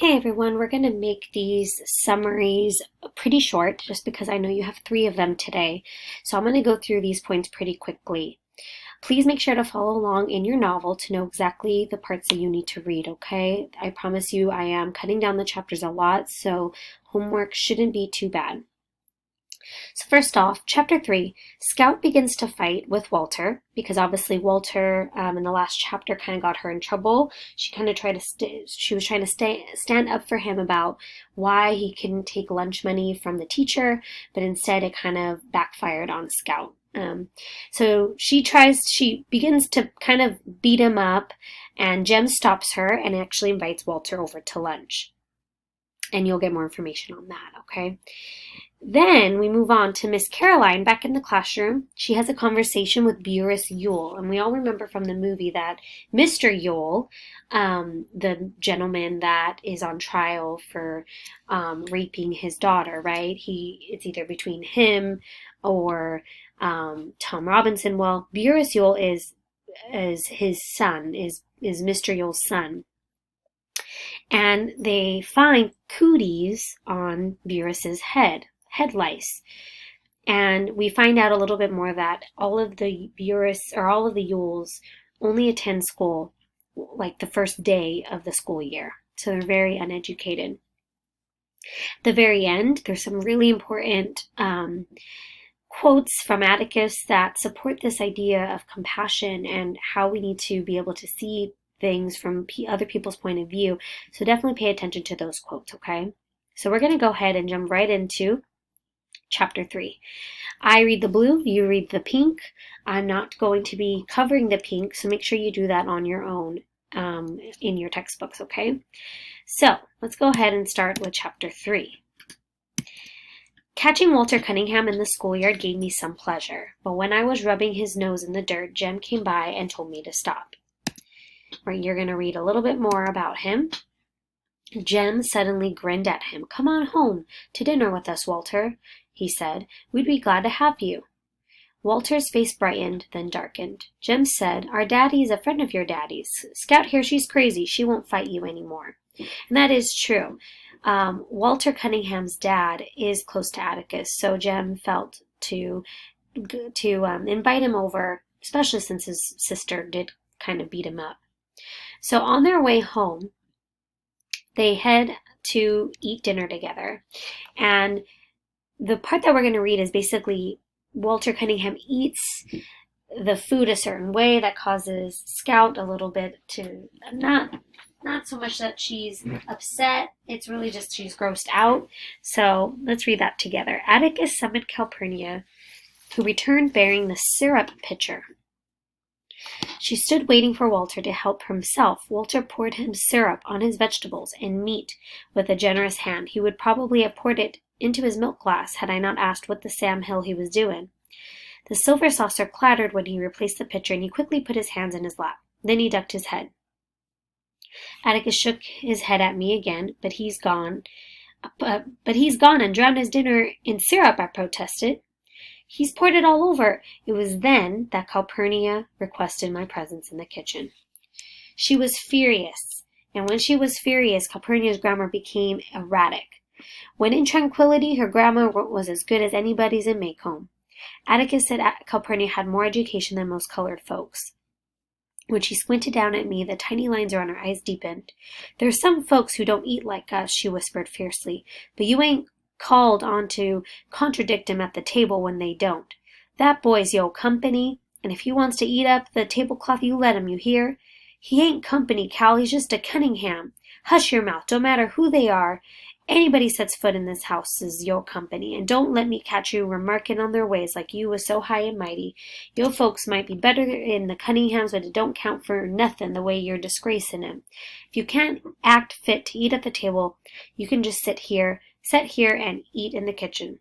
Hey everyone, we're going to make these summaries pretty short just because I know you have 3 of them today. So I'm going to go through these points pretty quickly. Please make sure to follow along in your novel to know exactly the parts that you need to read, okay? I promise you I am cutting down the chapters a lot, so homework shouldn't be too bad. So first off, chapter 3, Scout begins to fight with Walter because obviously Walter in the last chapter kind of got her in trouble. She kind of tried to she was trying to stand up for him about why he couldn't take lunch money from the teacher, but instead it kind of backfired on Scout. So she begins to kind of beat him up, and Jem stops her and actually invites Walter over to lunch. And you'll get more information on that, okay? Then we move on to Miss Caroline back in the classroom. She has a conversation with Burris Yule, and we all remember from the movie that Mr. Yule, the gentleman that is on trial for raping his daughter, right? It's either between him or Tom Robinson. Well, Burris Yule is his son, is Mr. Yule's son. And they find cooties on Burris's head lice. And we find out a little bit more that all of the Yules only attend school like the first day of the school year. So they're very uneducated. At the very end, there's some really important quotes from Atticus that support this idea of compassion and how we need to be able to see things from other people's point of view. So definitely pay attention to those quotes, okay? So we're going to go ahead and jump right into Chapter 3. I read the blue, you read the pink. I'm not going to be covering the pink, so make sure you do that on your own in your textbooks, okay? So let's go ahead and start with Chapter 3. Catching Walter Cunningham in the schoolyard gave me some pleasure, but when I was rubbing his nose in the dirt, Jem came by and told me to stop. Right, you're going to read a little bit more about him. Jem suddenly grinned at him. "Come on home to dinner with us, Walter," he said. "We'd be glad to have you." Walter's face brightened, then darkened. Jem said, "Our daddy is a friend of your daddy's. Scout here, she's crazy. She won't fight you anymore." And that is true. Walter Cunningham's dad is close to Atticus, so Jem felt to invite him over, especially since his sister did kind of beat him up. So on their way home, they head to eat dinner together. And the part that we're going to read is basically Walter Cunningham eats the food a certain way that causes Scout a little bit to not so much that she's upset, it's really just she's grossed out. So let's read that together. Atticus summoned Calpurnia, who returned bearing the syrup pitcher. She stood waiting for Walter to help himself. Walter poured him syrup on his vegetables and meat with a generous hand. He would probably have poured it into his milk glass had I not asked what the Sam Hill he was doing. The silver saucer clattered when he replaced the pitcher, and he quickly put his hands in his lap. Then he ducked his head. Atticus shook his head at me again. But he's gone and drowned his dinner in syrup," I protested. "He's poured it all over." It was then that Calpurnia requested my presence in the kitchen. She was furious, and when she was furious, Calpurnia's grammar became erratic. When in tranquility, her grammar was as good as anybody's in Maycomb. Atticus said Calpurnia had more education than most colored folks. When she squinted down at me, the tiny lines around her eyes deepened. "There's some folks who don't eat like us," she whispered fiercely, "but you ain't called on to contradict 'em at the table when they don't. That boy's yo' company, and if he wants to eat up the tablecloth, you let him, you hear? He ain't company, Cal, he's just a Cunningham. Hush your mouth, don't matter who they are. Anybody sets foot in this house is yo' company, and don't let me catch you remarking on their ways like you was so high and mighty. Yo' folks might be better in the Cunninghams, but it don't count for nothin' the way you're disgracing 'em. If you can't act fit to eat at the table, you can just sit here and eat in the kitchen."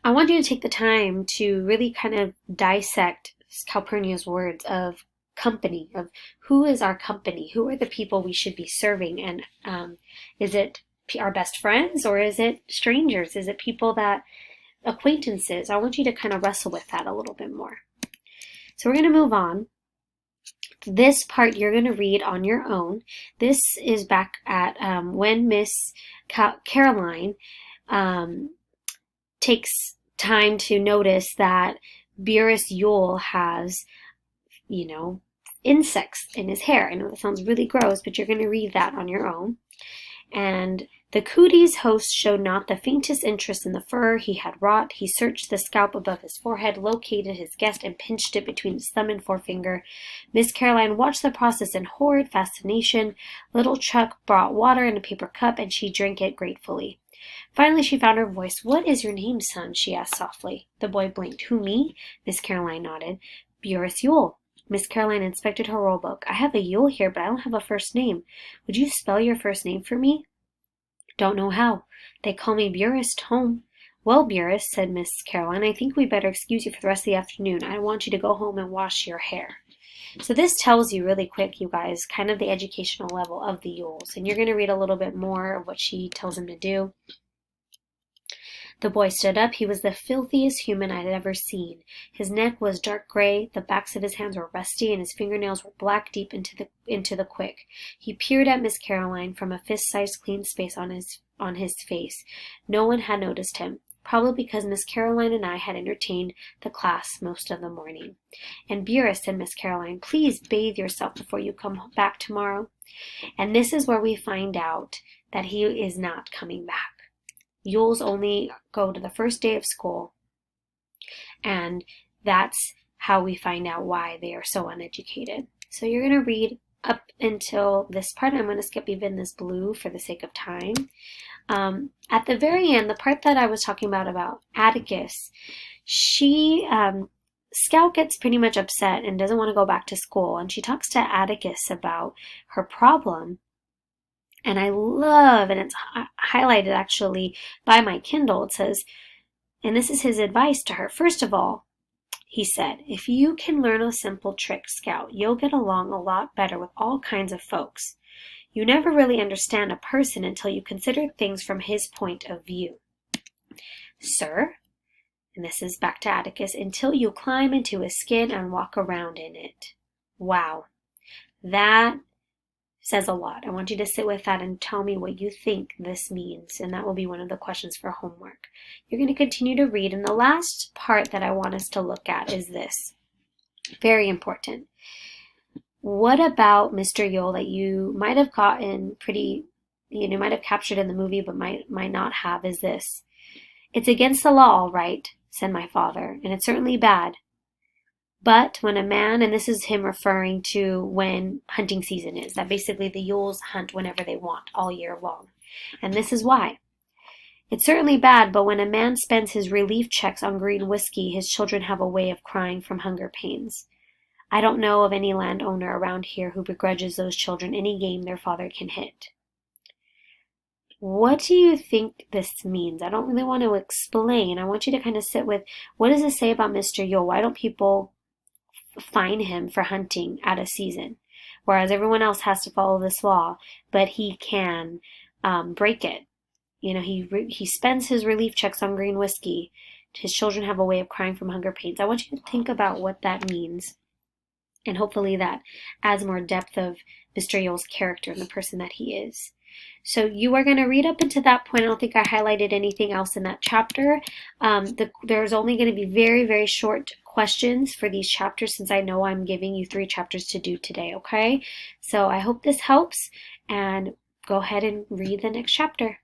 I want you to take the time to really kind of dissect Calpurnia's words of company, of who is our company, who are the people we should be serving, and is it our best friends or is it strangers? Is it people acquaintances? I want you to kind of wrestle with that a little bit more. So we're going to move on This part you're going to read on your own. This is back at when Miss Caroline takes time to notice that Burris Yule has, insects in his hair. I know that sounds really gross, but you're going to read that on your own. And the Cootie's host showed not the faintest interest in the fur he had wrought. He searched the scalp above his forehead, located his guest, and pinched it between his thumb and forefinger. Miss Caroline watched the process in horrid fascination. Little Chuck brought water in a paper cup, and she drank it gratefully. Finally, she found her voice. "What is your name, son?" she asked softly. The boy blinked. "Who, me?" Miss Caroline nodded. "Burris Yule." Miss Caroline inspected her roll book. "I have a Yule here, but I don't have a first name. Would you spell your first name for me?" "Don't know how. They call me Burris home." "Well, Burris," said Miss Caroline, "I think we'd better excuse you for the rest of the afternoon. I want you to go home and wash your hair." So this tells you really quick, you guys, kind of the educational level of the Yules. And you're going to read a little bit more of what she tells him to do. The boy stood up. He was the filthiest human I had ever seen. His neck was dark gray, the backs of his hands were rusty, and his fingernails were black deep into the quick. He peered at Miss Caroline from a fist-sized clean space on his face. No one had noticed him, probably because Miss Caroline and I had entertained the class most of the morning. "And Burris," said Miss Caroline, "please bathe yourself before you come back tomorrow." And this is where we find out that he is not coming back. Yules only go to the first day of school, and that's how we find out why they are so uneducated. So you're going to read up until this part. I'm going to skip even this blue for the sake of time. At the very end, the part that I was talking about Atticus, Scout gets pretty much upset and doesn't want to go back to school, and she talks to Atticus about her problem. And I love, and it's highlighted actually by my Kindle, it says, and this is his advice to her. "First of all," he said, "if you can learn a simple trick, Scout, you'll get along a lot better with all kinds of folks. You never really understand a person until you consider things from his point of view. Sir," and this is back to Atticus, "until you climb into his skin and walk around in it." Wow, that says a lot. I want you to sit with that and tell me what you think this means, and that will be one of the questions for homework. You're going to continue to read, and the last part that I want us to look at is this. Very important. What about Mr. Yule that you might have gotten might have captured in the movie but might not have is this. "It's against the law, all right," said my father, "and it's certainly bad. But when a man," and this is him referring to when hunting season is, that basically the Yules hunt whenever they want, all year long. And this is why. "It's certainly bad, but when a man spends his relief checks on green whiskey, his children have a way of crying from hunger pains. I don't know of any landowner around here who begrudges those children any game their father can hit." What do you think this means? I don't really want to explain. I want you to kind of sit with, what does it say about Mr. Yule? Why don't people fine him for hunting out of season, whereas everyone else has to follow this law, but he can break it? He spends his relief checks on green whiskey. His children have a way of crying from hunger pains. I want you to think about what that means, and hopefully that adds more depth of Mr. Yule's character and the person that he is. So you are going to read up into that point. I don't think I highlighted anything else in that chapter. There's only going to be very, very short questions for these chapters, since I know I'm giving you 3 chapters to do today, okay? So I hope this helps, and go ahead and read the next chapter.